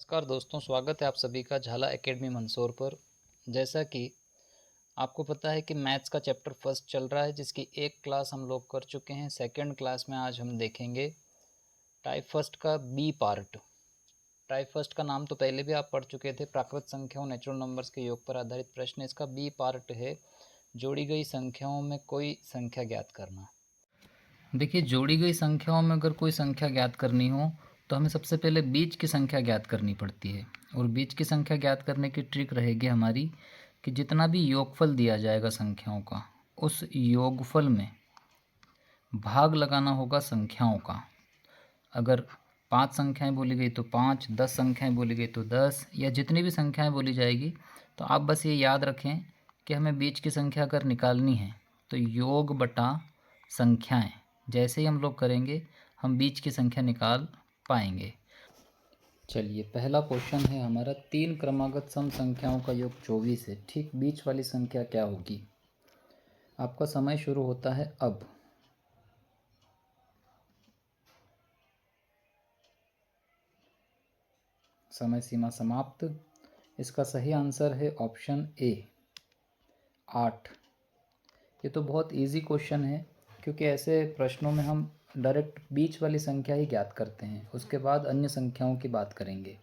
नमस्कार दोस्तों, स्वागत है आप सभी का झाला एकेडमी मंदसौर पर। जैसा कि आपको पता है कि मैथ्स का चैप्टर फर्स्ट चल रहा है, जिसकी एक क्लास हम लोग कर चुके हैं। सेकंड क्लास में आज हम देखेंगे टाइप फर्स्ट का बी पार्ट। टाइप फर्स्ट का नाम तो पहले भी आप पढ़ चुके थे, प्राकृत संख्याओं नेचुरल नंबर्स के योग पर आधारित प्रश्न। इसका बी पार्ट है जोड़ी गई संख्याओं में कोई संख्या ज्ञात करना। देखिए, जोड़ी गई संख्याओं में अगर कोई संख्या ज्ञात करनी हो तो हमें सबसे पहले बीच की संख्या ज्ञात करनी पड़ती है। और बीच की संख्या ज्ञात करने की ट्रिक रहेगी हमारी कि जितना भी योगफल दिया जाएगा संख्याओं का, उस योगफल में भाग लगाना होगा संख्याओं का। अगर 5 संख्याएं बोली गई तो 5, 10 संख्याएं बोली गई तो 10, या जितनी भी संख्याएं बोली जाएगी, तो आप बस ये याद रखें कि हमें बीच की संख्या अगर निकालनी है तो योग बटा संख्याएं जैसे ही हम लोग करेंगे हम बीच की संख्या निकाल पाएंगे। चलिए, पहला क्वेश्चन है हमारा, 3 क्रमागत सम संख्याओं का योग 24 है, ठीक बीच वाली संख्या क्या होगी? आपका समय शुरू होता है अब। समय सीमा समाप्त। इसका सही आंसर है ऑप्शन ए 8। ये तो बहुत इजी क्वेश्चन है, क्योंकि ऐसे प्रश्नों में हम डायरेक्ट बीच वाली संख्या ही ज्ञात करते हैं, उसके बाद अन्य संख्याओं की बात करेंगे।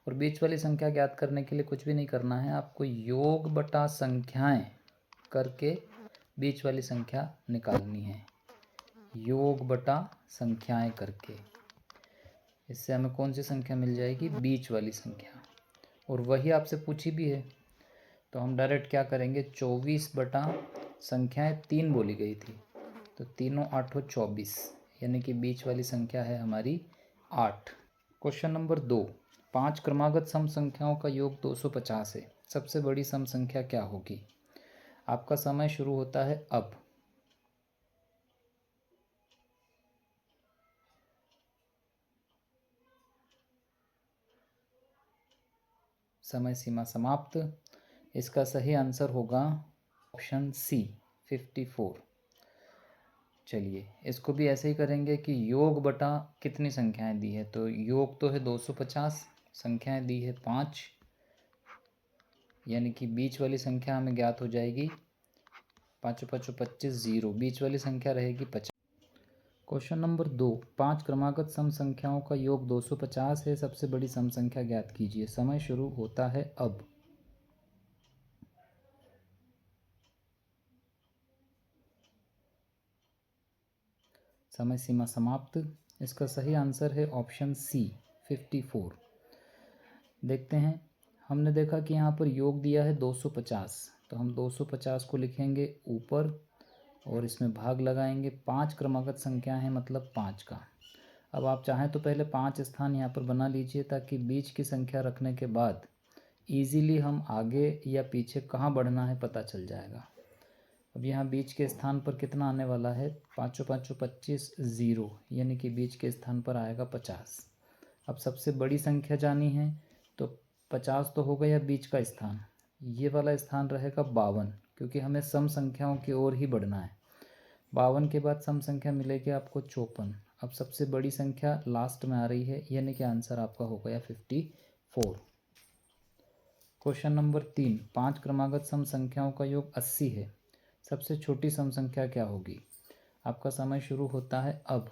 और बीच वाली संख्या ज्ञात करने के लिए कुछ भी नहीं करना है, आपको योग बटा संख्याएं करके बीच वाली संख्या निकालनी है। योग बटा संख्याएं करके इससे हमें कौन सी संख्या मिल जाएगी? बीच वाली संख्या। और वही आपसे पूछी भी है, तो हम डायरेक्ट क्या करेंगे, 24 बटा संख्याएं 3 बोली गई थी, तो तीनों 8 24, यानी कि बीच वाली संख्या है हमारी 8। क्वेश्चन नंबर 2, 5 क्रमागत सम संख्याओं का योग 250 है, सबसे बड़ी सम संख्या क्या होगी? आपका समय शुरू होता है अब। समय सीमा समाप्त। इसका सही आंसर होगा ऑप्शन सी 54। चलिए, इसको भी ऐसे ही करेंगे कि योग बटा कितनी संख्याएं दी है, तो योग तो है 250, संख्याएं दी है 5, यानी कि बीच वाली संख्या हमें ज्ञात हो जाएगी 5 5 25 0, बीच वाली संख्या रहेगी 50। क्वेश्चन नंबर 2, 5 क्रमागत सम संख्याओं का योग 250 है, सबसे बड़ी सम संख्या ज्ञात कीजिए। समय शुरू होता है अब। समय सीमा समाप्त। इसका सही आंसर है ऑप्शन सी 54। देखते हैं, हमने देखा कि यहाँ पर योग दिया है 250, तो हम 250 को लिखेंगे ऊपर और इसमें भाग लगाएंगे। 5 क्रमागत संख्या है, मतलब 5 का। अब आप चाहें तो पहले 5 स्थान यहाँ पर बना लीजिए, ताकि बीच की संख्या रखने के बाद ईज़िली हम आगे या पीछे कहाँ बढ़ना है पता चल जाएगा। अब यहाँ बीच के स्थान पर कितना आने वाला है, 5 5 25 0, यानी कि बीच के स्थान पर आएगा 50। अब सबसे बड़ी संख्या जानी है, तो 50 तो हो गया बीच का स्थान, ये वाला स्थान रहेगा 52, क्योंकि हमें सम संख्याओं की ओर ही बढ़ना है। 52 के बाद सम संख्या मिलेगी आपको 54। अब सबसे बड़ी संख्या लास्ट में आ रही है, यानी कि आंसर आपका हो गया 54। क्वेश्चन नंबर 3, 5 क्रमागत सम संख्याओं का योग 80 है, सबसे छोटी सम संख्या क्या होगी? आपका समय शुरू होता है अब।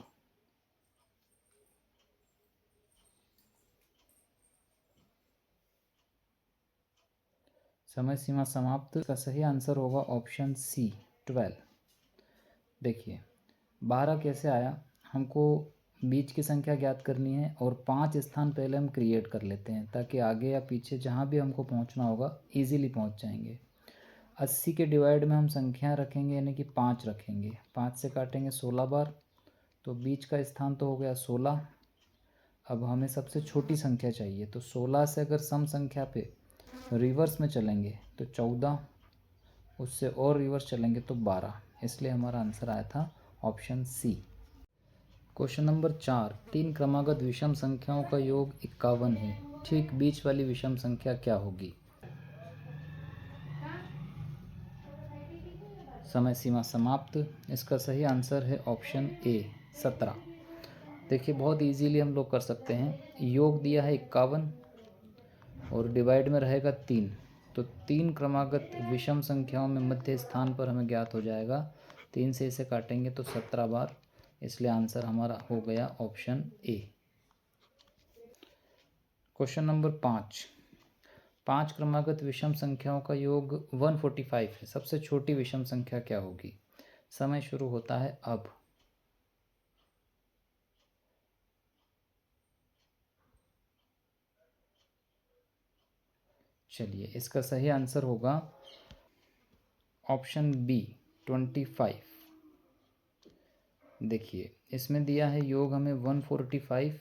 समय सीमा समाप्त। का सही आंसर होगा ऑप्शन सी 12। देखिए, 12 कैसे आया, हमको बीच की संख्या ज्ञात करनी है और 5 स्थान पहले हम क्रिएट कर लेते हैं, ताकि आगे या पीछे जहाँ भी हमको पहुँचना होगा ईजिली पहुँच जाएंगे। 80 के डिवाइड में हम संख्या रखेंगे, यानी कि 5 रखेंगे। 5 से काटेंगे 16 बार, तो बीच का स्थान तो हो गया 16। अब हमें सबसे छोटी संख्या चाहिए, तो 16 से अगर सम संख्या पे रिवर्स में चलेंगे तो 14, उससे और रिवर्स चलेंगे तो 12, इसलिए हमारा आंसर आया था ऑप्शन सी। क्वेश्चन नंबर 4, 3 क्रमागत विषम संख्याओं का योग 51 है, ठीक बीच वाली विषम संख्या क्या होगी? समय सीमा समाप्त। इसका सही आंसर है ऑप्शन ए 17। देखिए, बहुत इजीली हम लोग कर सकते हैं। योग दिया है 51, और डिवाइड में रहेगा 3, तो 3 क्रमागत विषम संख्याओं में मध्य स्थान पर हमें ज्ञात हो जाएगा। 3 से इसे काटेंगे तो 17 बार, इसलिए आंसर हमारा हो गया ऑप्शन ए। क्वेश्चन नंबर 5 क्रमागत विषम संख्याओं का योग 145 है। सबसे छोटी विषम संख्या क्या होगी? समय शुरू होता है अब। चलिए, इसका सही आंसर होगा ऑप्शन बी 25। देखिए, इसमें दिया है योग हमें 145।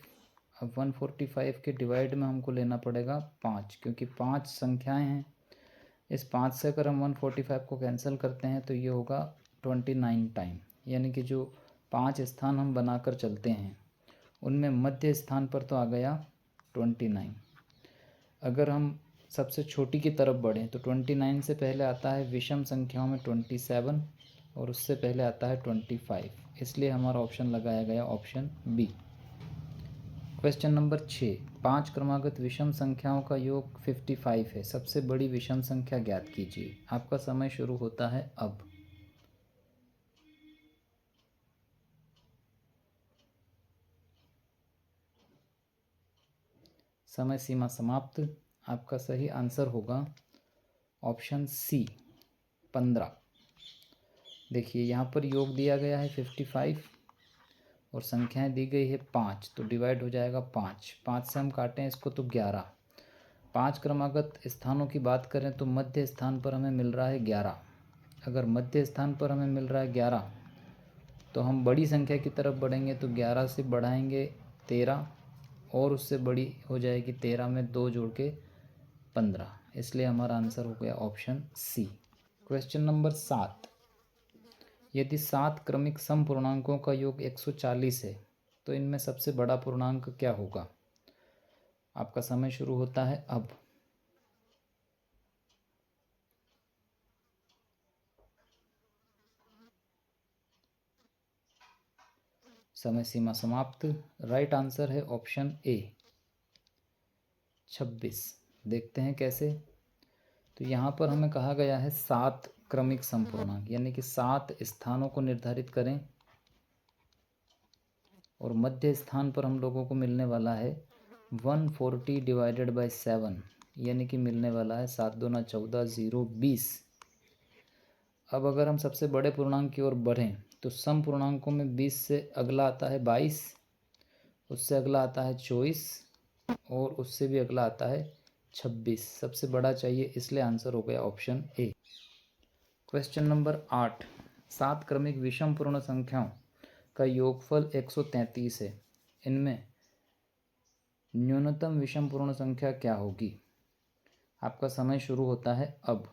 अब 145 के डिवाइड में हमको लेना पड़ेगा 5, क्योंकि 5 संख्याएं हैं। इस 5 से अगर हम 145 को कैंसिल करते हैं तो ये होगा 29 टाइम, यानी कि जो 5 स्थान हम बनाकर चलते हैं उनमें मध्य स्थान पर तो आ गया 29। अगर हम सबसे छोटी की तरफ बढ़ें तो 29 से पहले आता है विषम संख्याओं में 27 और उससे पहले आता है 25, इसलिए हमारा ऑप्शन लगाया गया ऑप्शन बी। क्वेश्चन नंबर 6, 5 क्रमागत विषम संख्याओं का योग 55 है। सबसे बड़ी विषम संख्या ज्ञात कीजिए। आपका समय शुरू होता है अब। समय सीमा समाप्त। आपका सही आंसर होगा ऑप्शन सी 15। देखिए, यहाँ पर योग दिया गया है 55 और संख्याएं दी गई है 5, तो डिवाइड हो जाएगा 5 से हम काटें इसको तो 11। 5 क्रमागत स्थानों की बात करें तो मध्य स्थान पर हमें मिल रहा है 11। अगर मध्य स्थान पर हमें मिल रहा है 11 तो हम बड़ी संख्या की तरफ बढ़ेंगे तो 11 से बढ़ाएंगे 13 और उससे बड़ी हो जाएगी 13 में 2 जोड़ के 15, इसलिए हमारा आंसर हो गया ऑप्शन सी। क्वेश्चन नंबर 7, यदि 7 क्रमिक सम पूर्णांकों का योग 140 है तो इनमें सबसे बड़ा पूर्णांक क्या होगा? आपका समय शुरू होता है अब। समय सीमा समाप्त। राइट आंसर है ऑप्शन ए 26। देखते हैं कैसे। तो यहाँ पर हमें कहा गया है 7 क्रमिक समपूर्णांक, यानी कि 7 स्थानों को निर्धारित करें और मध्य स्थान पर हम लोगों को मिलने वाला है 140 डिवाइडेड बाई 7, यानी कि मिलने वाला है 7 दूना 14 0 20। अब अगर हम सबसे बड़े पूर्णांक की ओर बढ़ें तो सम पूर्णांकों में 20 से अगला आता है 22, उससे अगला आता है 24 और उससे भी अगला आता है 26। सबसे बड़ा चाहिए, इसलिए आंसर हो गया ऑप्शन ए। क्वेश्चन नंबर 8, 7 क्रमिक विषम पूर्ण संख्याओं का योगफल 133 है। इनमें न्यूनतम विषम पूर्ण संख्या क्या होगी? आपका समय शुरू होता है अब।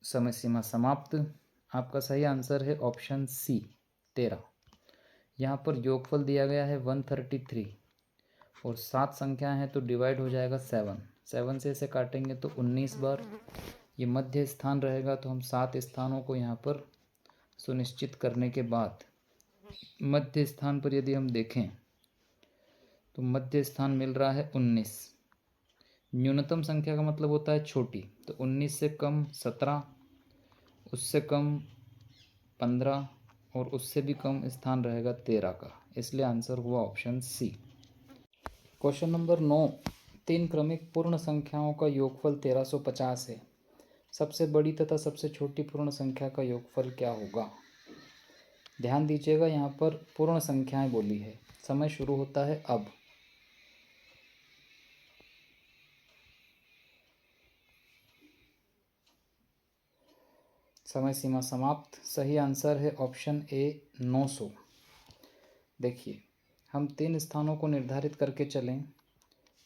समय सीमा समाप्त। आपका सही आंसर है ऑप्शन सी 13। यहाँ पर योगफल दिया गया है 133 और 7 संख्याएं हैं तो डिवाइड हो जाएगा 7 से इसे काटेंगे तो 19 बार। ये मध्य स्थान रहेगा तो हम 7 स्थानों को यहाँ पर सुनिश्चित करने के बाद मध्य स्थान पर यदि हम देखें तो मध्य स्थान मिल रहा है 19। न्यूनतम संख्या का मतलब होता है छोटी, तो 19 से कम 17, उससे कम 15 और उससे भी कम स्थान रहेगा 13 का, इसलिए आंसर हुआ ऑप्शन सी। क्वेश्चन नंबर 9, 3 क्रमिक पूर्ण संख्याओं का योगफल 1350 है। सबसे बड़ी तथा सबसे छोटी पूर्ण संख्या का योगफल क्या होगा? ध्यान दीजिएगा, यहाँ पर पूर्ण संख्याएं बोली है। समय शुरू होता है अब। समय सीमा समाप्त। सही आंसर है ऑप्शन ए 900। देखिए, हम 3 स्थानों को निर्धारित करके चलें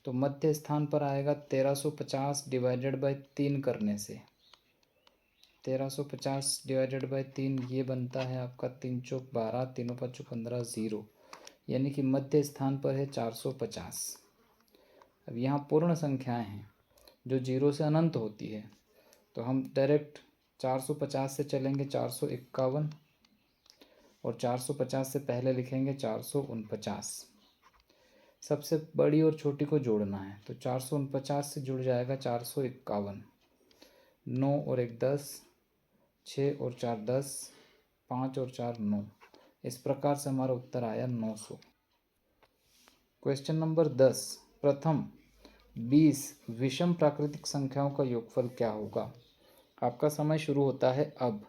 तो मध्य स्थान पर आएगा 1350 डिवाइडेड बाई 3 करने से। 1350 डिवाइडेड बाई 3 ये बनता है आपका 3 चौक 12, 3 5 15 0, यानी कि मध्य स्थान पर है 450। अब यहाँ पूर्ण संख्याएं हैं जो 0 से अनंत होती है, तो हम डायरेक्ट 450 से चलेंगे 451, और 450 से पहले लिखेंगे 449। सबसे बड़ी और छोटी को जोड़ना है, तो 449 से जुड़ जाएगा 451। 9 और 1 10, 6 और 4 10, 5 और 4 9। इस प्रकार से हमारा उत्तर आया 900। क्वेश्चन नंबर 10, प्रथम 20 विषम प्राकृतिक संख्याओं का योगफल क्या होगा। आपका समय शुरू होता है अब।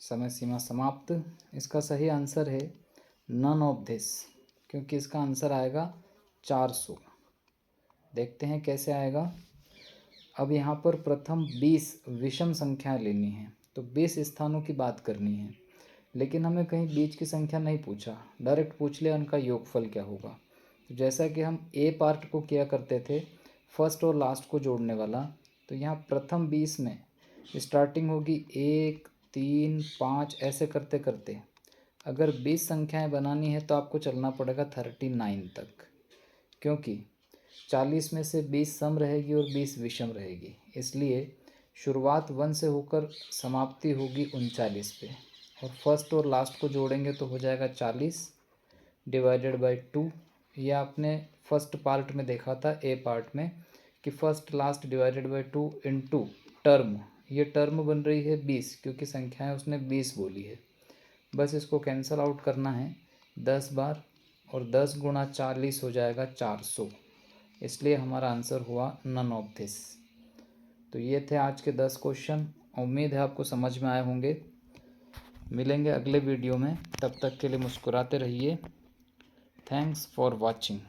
समय सीमा समाप्त। इसका सही आंसर है नन ऑफ दिस, क्योंकि इसका आंसर आएगा 400। देखते हैं कैसे आएगा। अब यहाँ पर प्रथम 20 विषम संख्याएं लेनी है, तो 20 स्थानों की बात करनी है, लेकिन हमें कहीं बीच की संख्या नहीं पूछा, डायरेक्ट पूछ लिया उनका योगफल क्या होगा। तो जैसा कि हम ए पार्ट को किया करते थे, फर्स्ट और लास्ट को जोड़ने वाला, तो यहाँ प्रथम 20 में स्टार्टिंग होगी 1 3 5 ऐसे करते करते। अगर 20 संख्याएं बनानी है तो आपको चलना पड़ेगा 39 तक, क्योंकि 40 में से 20 सम रहेगी और 20 विषम रहेगी, इसलिए शुरुआत 1 से होकर समाप्ति होगी 39 पे। और फर्स्ट और लास्ट को जोड़ेंगे तो हो जाएगा 40 डिवाइडेड बाई 2। यह आपने फर्स्ट पार्ट में देखा था, ए पार्ट में, कि first last divided by 2 into term. ये टर्म बन रही है 20, क्योंकि संख्याएं उसने 20 बोली है। बस इसको कैंसल आउट करना है 10 बार, और 10 गुणा 40 हो जाएगा 400। इसलिए हमारा आंसर हुआ नन ऑफ दिस। तो ये थे आज के 10 क्वेश्चन। उम्मीद है आपको समझ में आए होंगे। मिलेंगे अगले वीडियो में, तब तक के लिए मुस्कुराते रहिए। Thanks for watching.